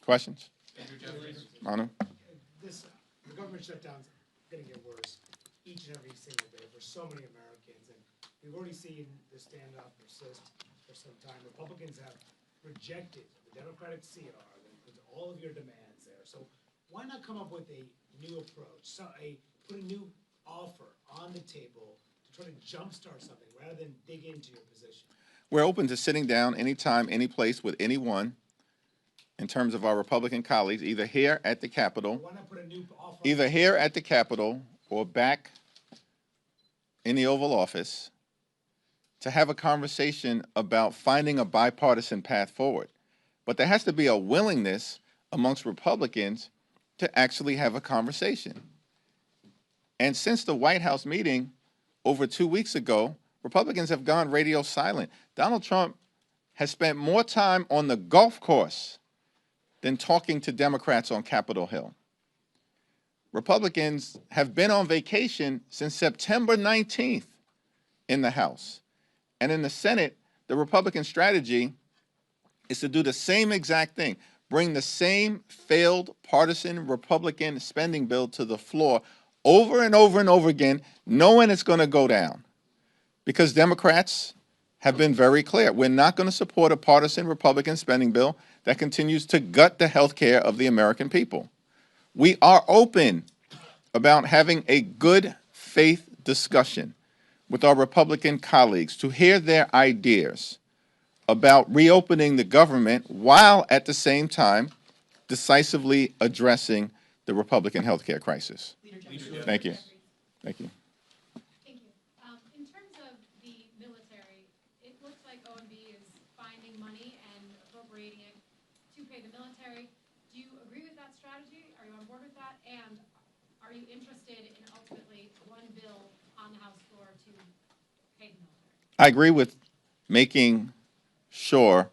Questions? Manu? The government shutdown's going to get worse each and every single day for so many Americans, and we've already seen the standoff persist for some time. Republicans have rejected the Democratic CR, with all of your demands there. So why not come up with a new approach, put a new offer on the table to try to jumpstart something rather than dig into your position? We're open to sitting down anytime, any place with anyone in terms of our Republican colleagues, either here at the Capitol, Why not put a new offer either here at the Capitol or back in the Oval Office to have a conversation about finding a bipartisan path forward. But there has to be a willingness amongst Republicans to actually have a conversation. And since the White House meeting over 2 weeks ago, Republicans have gone radio silent. Donald Trump has spent more time on the golf course than talking to Democrats on Capitol Hill. Republicans have been on vacation since September 19th in the House. And in the Senate, the Republican strategy is to do the same exact thing, bring the same failed partisan Republican spending bill to the floor over and over and over again, knowing it's going to go down. Because Democrats have been very clear. We're not going to support a partisan Republican spending bill that continues to gut the health care of the American people. We are open about having a good faith discussion with our Republican colleagues to hear their ideas about reopening the government while at the same time decisively addressing the Republican health care crisis. Thank you. Thank you. Thank you. In terms of the military, it looks like OMB is finding money and appropriating it to pay the military. Do you agree with that strategy? Are you on board with that? And are you interested in ultimately one bill on the House floor to pay the military? I agree with making sure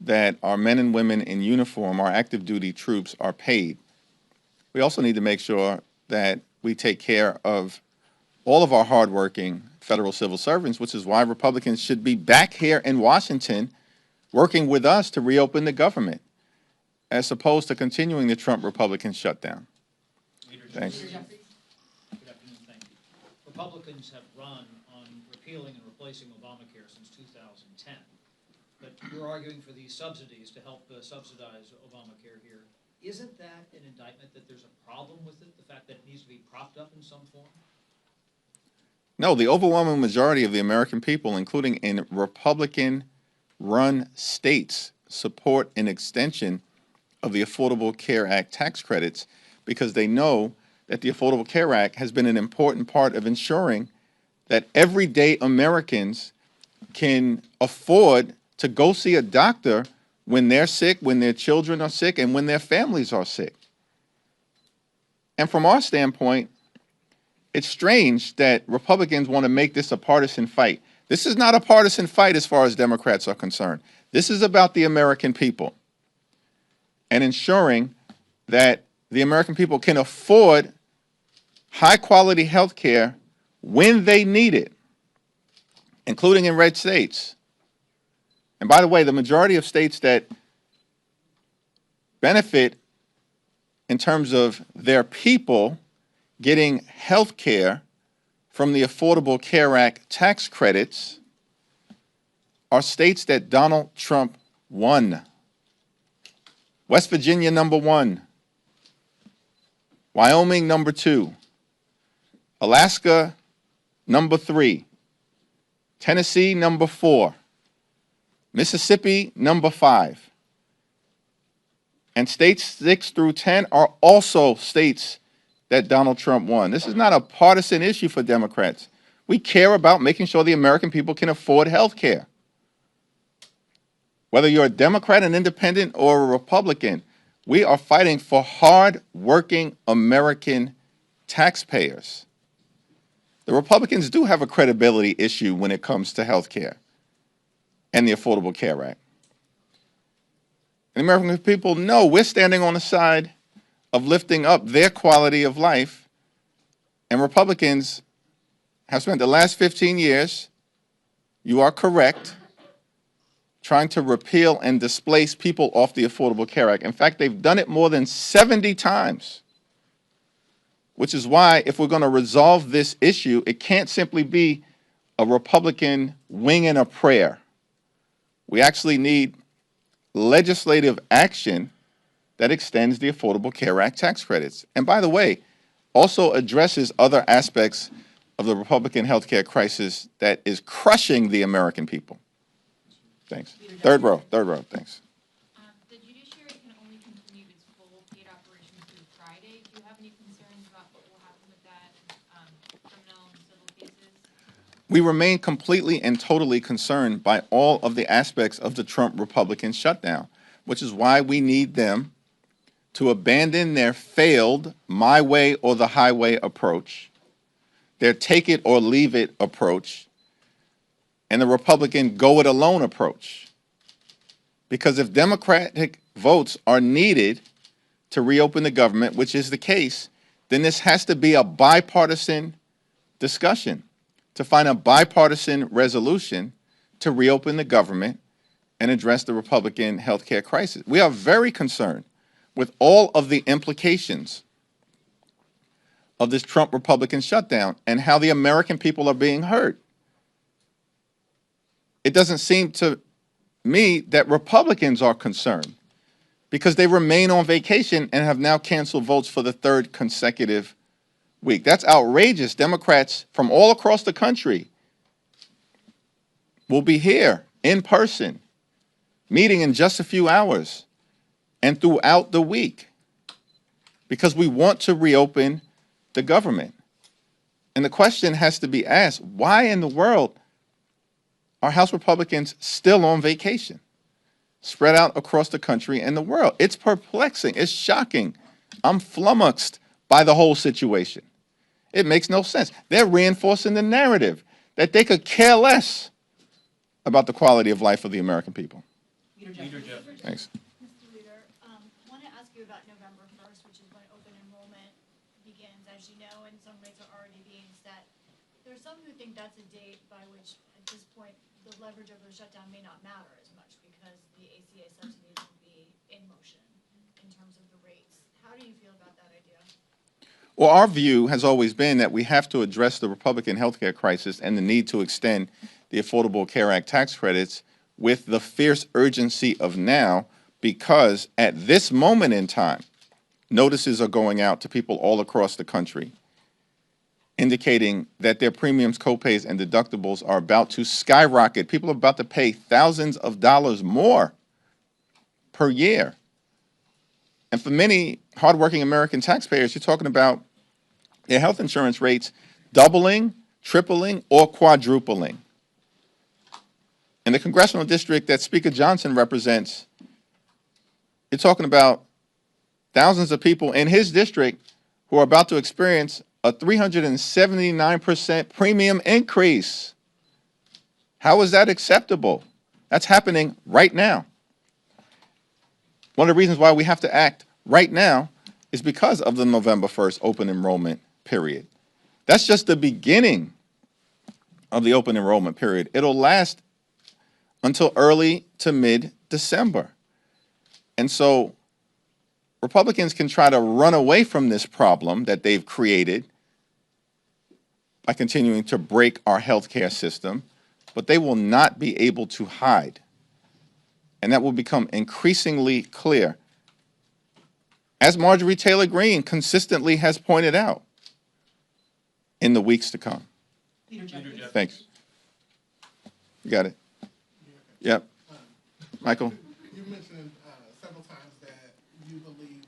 that our men and women in uniform, our active duty troops, are paid. We also need to make sure that we take care of all of our hardworking federal civil servants, which is why Republicans should be back here in Washington working with us to reopen the government, as opposed to continuing the Trump Republican shutdown. Thanks. Good afternoon. Thank you. Republicans have run on repealing and replacing Obamacare since 2010, but you're arguing for these subsidies to help subsidize Obamacare here. Isn't that an indictment that there's a problem with it, the fact that it needs to be propped up in some form? No, the overwhelming majority of the American people, including in Republican-run states, support an extension of the Affordable Care Act tax credits because they know that the Affordable Care Act has been an important part of ensuring that everyday Americans can afford to go see a doctor when they're sick, when their children are sick, and when their families are sick. And from our standpoint, it's strange that Republicans want to make this a partisan fight. This is not a partisan fight as far as Democrats are concerned. This is about the American people and ensuring that the American people can afford high-quality health care when they need it, including in red states. And by the way, the majority of states that benefit in terms of their people getting health care from the Affordable Care Act tax credits are states that Donald Trump won. West Virginia, number 1. Wyoming, number 2. Alaska, number 3. Tennessee, number 4. Mississippi, number 5. And states 6 through 10 are also states that Donald Trump won. This is not a partisan issue for Democrats. We care about making sure the American people can afford health care. Whether you're a Democrat, an independent, or a Republican, we are fighting for hard-working American taxpayers. The Republicans do have a credibility issue when it comes to health care and the Affordable Care Act. And American people know we're standing on the side of lifting up their quality of life, and Republicans have spent the last 15 years, you are correct, trying to repeal and displace people off the Affordable Care Act. In fact, they've done it more than 70 times, which is why if we're going to resolve this issue, it can't simply be a Republican wing and a prayer. We actually need legislative action that extends the Affordable Care Act tax credits. And by the way, also addresses other aspects of the Republican healthcare crisis that is crushing the American people. Thanks. Third row, thanks. The judiciary can only continue its full paid operations through Friday. Do you have any concerns about what will happen with that, criminal and civil cases? We remain completely and totally concerned by all of the aspects of the Trump Republican shutdown, which is why we need them to abandon their failed my way or the highway approach, their take it or leave it approach, and the Republican go it alone approach. Because if Democratic votes are needed to reopen the government, which is the case, then this has to be a bipartisan discussion to find a bipartisan resolution to reopen the government and address the Republican healthcare crisis. We are very concerned with all of the implications of this Trump Republican shutdown and how the American people are being hurt. It doesn't seem to me that Republicans are concerned because they remain on vacation and have now canceled votes for the third consecutive week. That's outrageous. Democrats from all across the country will be here in person, meeting in just a few hours and throughout the week because we want to reopen the government. And the question has to be asked, why in the world are House Republicans still on vacation, spread out across the country and the world? It's perplexing. It's shocking. I'm flummoxed by the whole situation. It makes no sense. They're reinforcing the narrative that they could care less about the quality of life of the American people. Leader Jeffries. Thanks. Mr. Leader, I want to ask you about November 1st, which is when open enrollment begins. As you know, and some rates are already being set. There are some who think that's a date by which, at this point, the leverage of the shutdown may not matter as much because the ACA subsidies will be in motion in terms of the rates. How do you feel about that idea? Well, our view has always been that we have to address the Republican healthcare crisis and the need to extend the Affordable Care Act tax credits with the fierce urgency of now, because at this moment in time, notices are going out to people all across the country indicating that their premiums, copays, and deductibles are about to skyrocket. People are about to pay thousands of dollars more per year. And for many hardworking American taxpayers, you're talking about their health insurance rates doubling, tripling, or quadrupling. In the congressional district that Speaker Johnson represents, you're talking about thousands of people in his district who are about to experience a 379% premium increase. How is that acceptable? That's happening right now. One of the reasons why we have to act right now is because of the November 1st open enrollment period. That's just the beginning of the open enrollment period. It'll last until early to mid-December. And so Republicans can try to run away from this problem that they've created by continuing to break our healthcare system, but they will not be able to hide. And that will become increasingly clear, as Marjorie Taylor Greene consistently has pointed out, in the weeks to come. Leader Jeffries. Thanks. You got it. Yep. Michael. You mentioned several times that you believe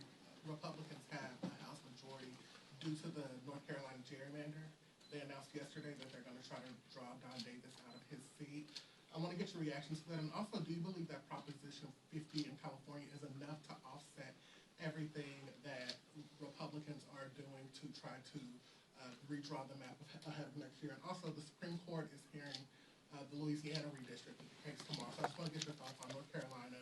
Republicans have a House majority due to the North Carolina gerrymander. They announced yesterday that they're going to try to draw Don Davis out of his seat. I want to get your reactions to that. And also, do you believe that Proposition 50 in California is enough to offset everything that Republicans are doing to try to redraw the map ahead of next year? And also, the Supreme Court is hearing the Louisiana redistricting case tomorrow. So I just want to get your thoughts on North Carolina,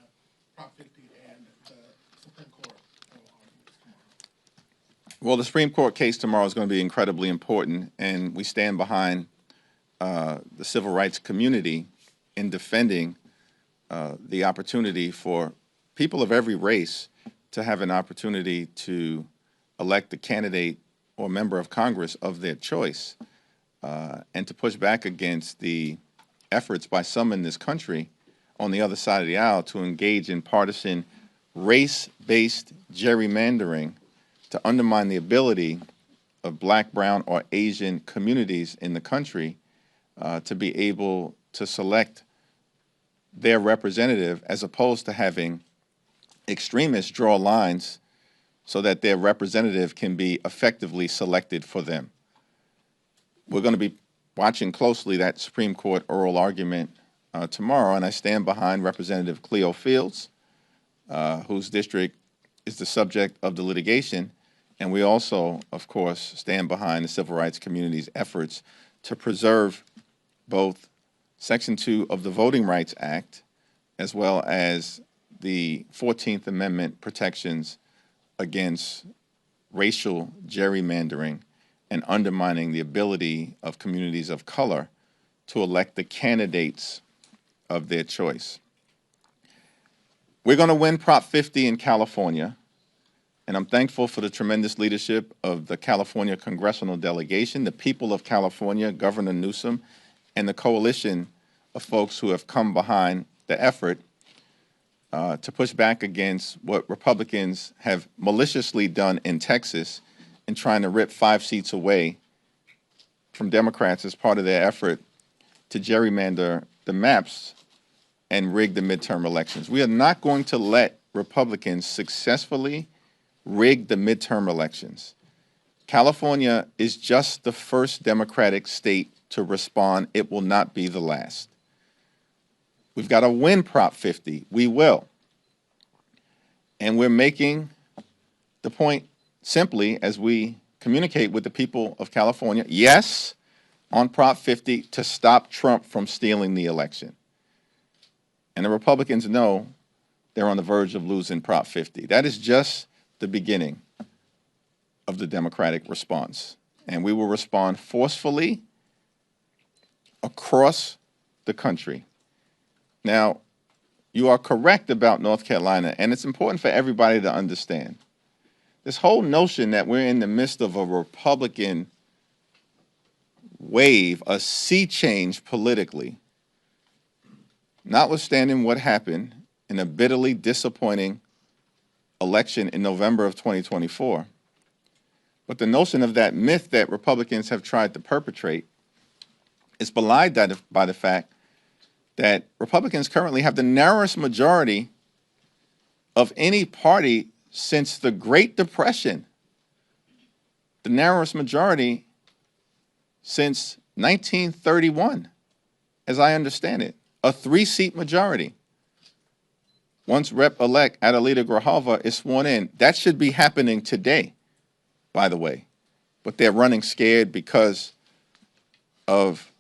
Prop 50, and the Supreme Court arguments tomorrow. Well, the Supreme Court case tomorrow is going to be incredibly important, and we stand behind the civil rights community in defending the opportunity for people of every race to have an opportunity to elect the candidate or member of Congress of their choice, and to push back against the efforts by some in this country on the other side of the aisle to engage in partisan race-based gerrymandering to undermine the ability of Black, brown, or Asian communities in the country to be able to select their representative, as opposed to having extremists draw lines so that their representative can be effectively selected for them. We're going to be watching closely that Supreme Court oral argument tomorrow, and I stand behind Representative Cleo Fields, whose district is the subject of the litigation, and we also, of course, stand behind the civil rights community's efforts to preserve both Section 2 of the Voting Rights Act, as well as the 14th Amendment protections against racial gerrymandering and undermining the ability of communities of color to elect the candidates of their choice. We're going to win Prop 50 in California, and I'm thankful for the tremendous leadership of the California congressional delegation, the people of California, Governor Newsom, and the coalition of folks who have come behind the effort to push back against what Republicans have maliciously done in Texas in trying to rip 5 seats away from Democrats as part of their effort to gerrymander the maps and rig the midterm elections. We are not going to let Republicans successfully rig the midterm elections. California is just the first Democratic state to respond. It will not be the last. We've got to win Prop 50. We will. And we're making the point simply as we communicate with the people of California, yes, on Prop 50 to stop Trump from stealing the election. And the Republicans know they're on the verge of losing Prop 50. That is just the beginning of the Democratic response. And we will respond forcefully across the country. Now, you are correct about North Carolina, and it's important for everybody to understand. This whole notion that we're in the midst of a Republican wave, a sea change politically, notwithstanding what happened in a bitterly disappointing election in November of 2024, but the notion of that myth that Republicans have tried to perpetrate is belied by the fact that Republicans currently have the narrowest majority of any party since the Great Depression, the narrowest majority since 1931, as I understand it, a 3-seat majority. Once Rep-elect Adelita Grijalva is sworn in, that should be happening today, by the way, but they're running scared because of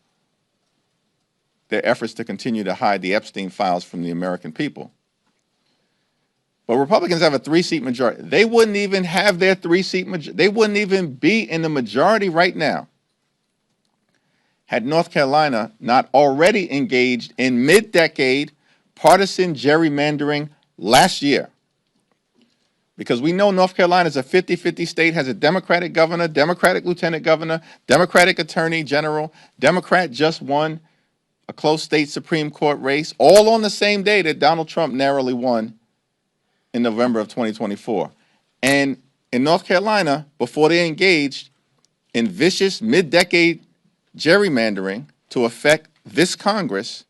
their efforts to continue to hide the Epstein files from the American people. But Republicans have a 3-seat majority. They wouldn't even have their 3-seat majority. They wouldn't even be in the majority right now had North Carolina not already engaged in mid-decade partisan gerrymandering last year. Because we know North Carolina is a 50-50 state, has a Democratic governor, Democratic lieutenant governor, Democratic attorney general, Democrat just won a close state Supreme Court race, all on the same day that Donald Trump narrowly won in November of 2024. And in North Carolina, before they engaged in vicious mid-decade gerrymandering to affect this Congress,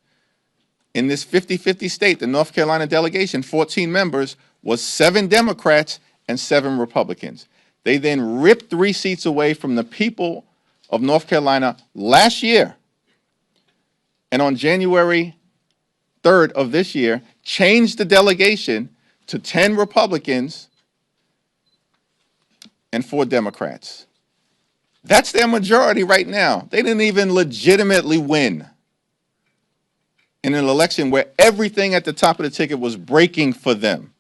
in this 50-50 state, the North Carolina delegation, 14 members, was 7 Democrats and 7 Republicans. They then ripped 3 seats away from the people of North Carolina last year. And on January 3rd of this year, changed the delegation to 10 Republicans and 4 Democrats. That's their majority right now. They didn't even legitimately win in an election where everything at the top of the ticket was breaking for them.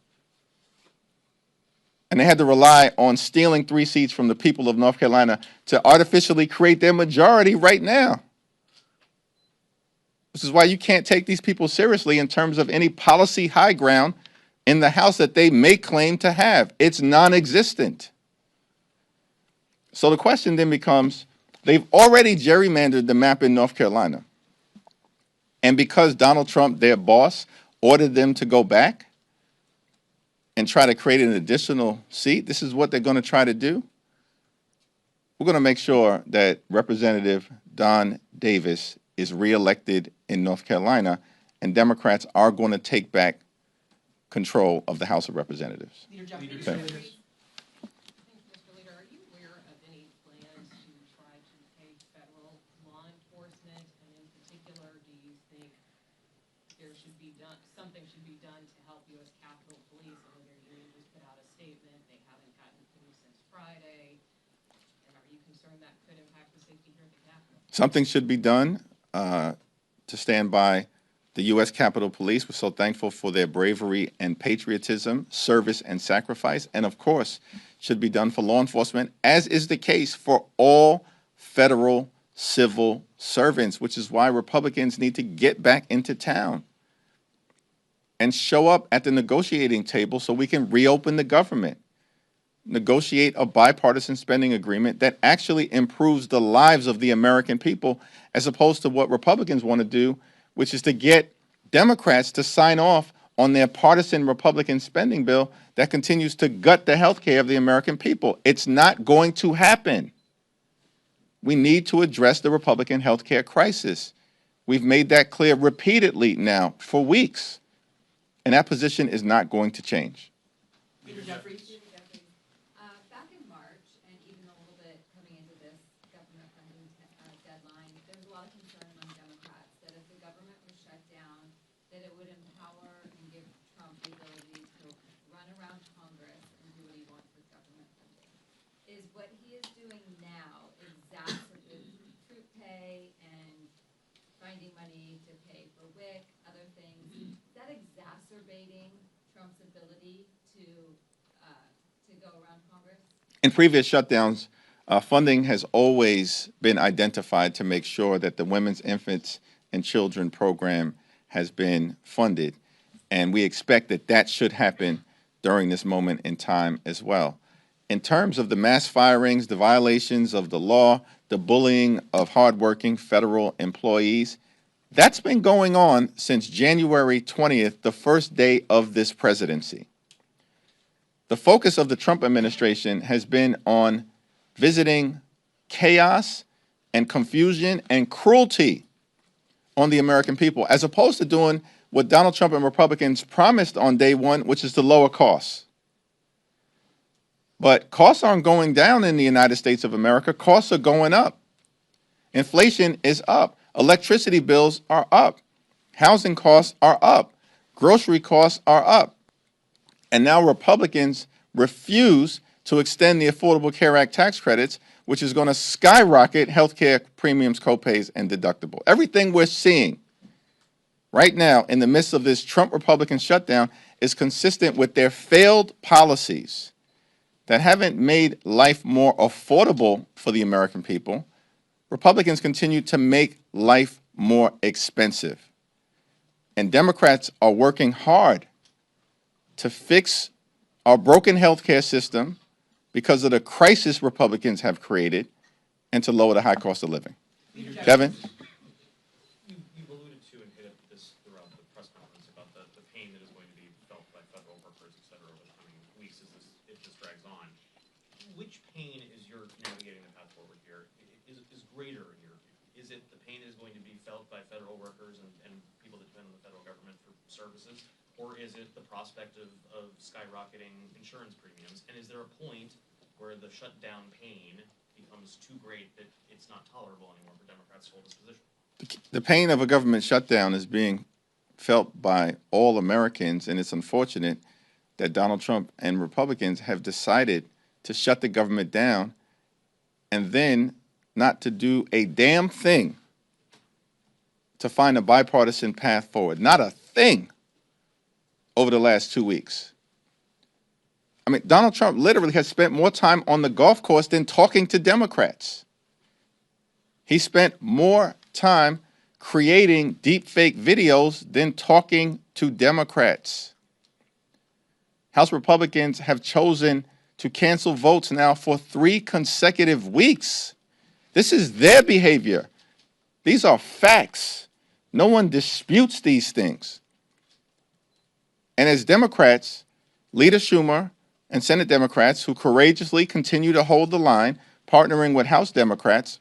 And they had to rely on stealing 3 seats from the people of North Carolina to artificially create their majority right now. This is why you can't take these people seriously in terms of any policy high ground in the House that they may claim to have. It's non-existent. So the question then becomes, they've already gerrymandered the map in North Carolina. And because Donald Trump, their boss, ordered them to go back and try to create an additional seat, this is what they're going to try to do. We're going to make sure that Representative Don Davis is reelected in North Carolina, and Democrats are going to take back control of the House of Representatives. Leader Jeffries. Okay. Mr. Leader, are you aware of any plans to try to pay federal law enforcement? And in particular, do you think there should be something should be done to help U.S. Capitol Police? I know their union just put out a statement. They haven't gotten police since Friday. And are you concerned that could impact the safety here at the Capitol? Something should be done to stand by the U.S. Capitol Police. We're so thankful for their bravery and patriotism, service and sacrifice, and of course, should be done for law enforcement, as is the case for all federal civil servants, which is why Republicans need to get back into town and show up at the negotiating table so we can reopen the government, negotiate a bipartisan spending agreement that actually improves the lives of the American people, as opposed to what Republicans want to do, which is to get Democrats to sign off on their partisan Republican spending bill that continues to gut the health care of the American people. It's not going to happen. We need to address the Republican health care crisis. We've made that clear repeatedly now for weeks, and that position is not going to change. Leader Jeffries. Back in March, and even a little bit coming into this government funding deadline, there was a lot of concern among Democrats that if the government was shut down, that it would empower and give Trump the ability to run around Congress and do what he wants with government funding. Is what he is doing now exacerbating troop pay and finding money to pay for WIC, other things? Is that exacerbating Trump's ability to go around Congress? In previous shutdowns, funding has always been identified to make sure that the Women's, Infants, and Children program has been funded. And we expect that that should happen during this moment in time as well. In terms of the mass firings, the violations of the law, the bullying of hardworking federal employees, that's been going on since January 20th, the first day of this presidency. The focus of the Trump administration has been on visiting chaos and confusion and cruelty on the American people, as opposed to doing what Donald Trump and Republicans promised on day one, which is to lower costs. But costs aren't going down in the United States of America. Costs are going up. Inflation is up. Electricity bills are up. Housing costs are up. Grocery costs are up. And now Republicans refuse to extend the Affordable Care Act tax credits, which is going to skyrocket health care premiums, copays, and deductible. Everything we're seeing right now in the midst of this Trump Republican shutdown is consistent with their failed policies that haven't made life more affordable for the American people. Republicans continue to make life more expensive. And Democrats are working hard to fix our broken healthcare system because of the crisis Republicans have created and to lower the high cost of living. Kevin? You've alluded to and hit at this throughout the press conference about the pain that is going to be felt by federal workers, et cetera, over the coming weeks as it just drags on. Which pain is your navigating the path forward here is greater in your view? Is it the pain that is going to be felt by federal workers and people that depend on the federal government for services? Or is it the prospect of skyrocketing insurance premiums? And is there a point where the shutdown pain becomes too great that it's not tolerable anymore for Democrats to hold this position? The pain of a government shutdown is being felt by all Americans, and it's unfortunate that Donald Trump and Republicans have decided to shut the government down and then not to do a damn thing to find a bipartisan path forward. Not a thing over the last 2 weeks. I mean, Donald Trump literally has spent more time on the golf course than talking to Democrats. He spent more time creating deepfake videos, then talking to Democrats. House Republicans have chosen to cancel votes now for 3 consecutive weeks. This is their behavior. These are facts. No one disputes these things. And as Democrats, Leader Schumer and Senate Democrats who courageously continue to hold the line, partnering with House Democrats,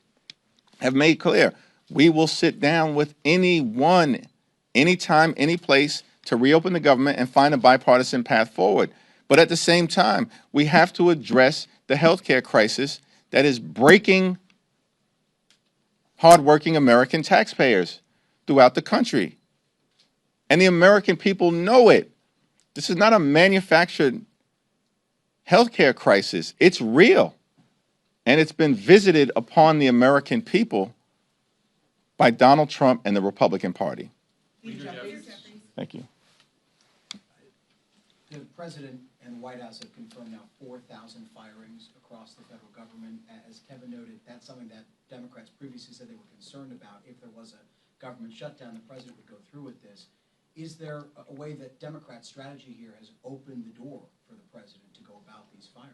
have made clear, we will sit down with anyone, anytime, any place to reopen the government and find a bipartisan path forward. But at the same time, we have to address the healthcare crisis that is breaking hardworking American taxpayers throughout the country. And the American people know it. This is not a manufactured healthcare crisis. It's real. And it's been visited upon the American people by Donald Trump and the Republican Party. Thank you. The President and the White House have confirmed now 4,000 firings across the federal government. As Kevin noted, that's something that Democrats previously said they were concerned about. If there was a government shutdown, the President would go through with this. Is there a way that Democrats' strategy here has opened the door for the President to go about these firings?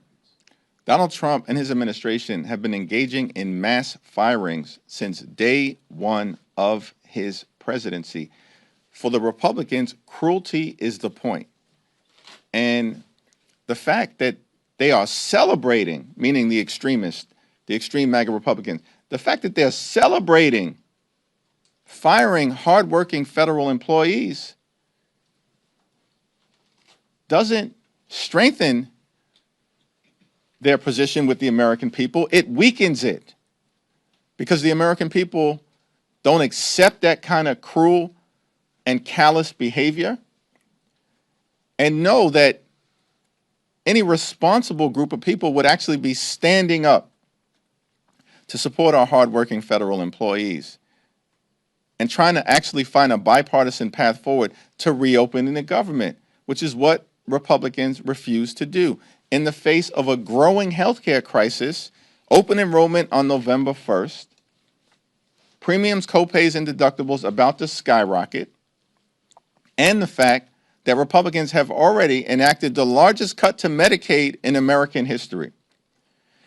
Donald Trump and his administration have been engaging in mass firings since day one of his presidency. For the Republicans, cruelty is the point. And the fact that they are celebrating, meaning the extremists, the extreme MAGA Republicans, the fact that they're celebrating firing hardworking federal employees doesn't strengthen their position with the American people. It weakens it because the American people don't accept that kind of cruel and callous behavior and know that any responsible group of people would actually be standing up to support our hardworking federal employees and trying to actually find a bipartisan path forward to reopening the government, which is what Republicans refuse to do. In the face of a growing healthcare crisis, open enrollment on November 1st, premiums, copays, and deductibles about to skyrocket, and the fact that Republicans have already enacted the largest cut to Medicaid in American history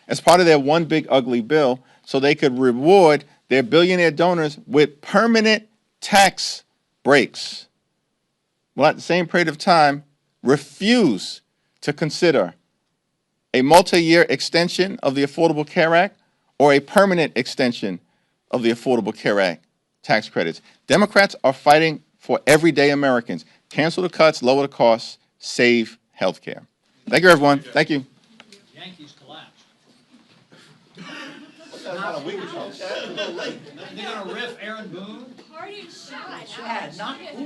as part of their one big ugly bill so they could reward their billionaire donors with permanent tax breaks. Well, at the same period of time, refuse to consider a multi-year extension of the Affordable Care Act or a permanent extension of the Affordable Care Act tax credits. Democrats are fighting for everyday Americans. Cancel the cuts, lower the costs, save health care. Thank you, everyone. Thank you. Yankees collapsed. They're going to riff Aaron Boone? Party shot. Chad, not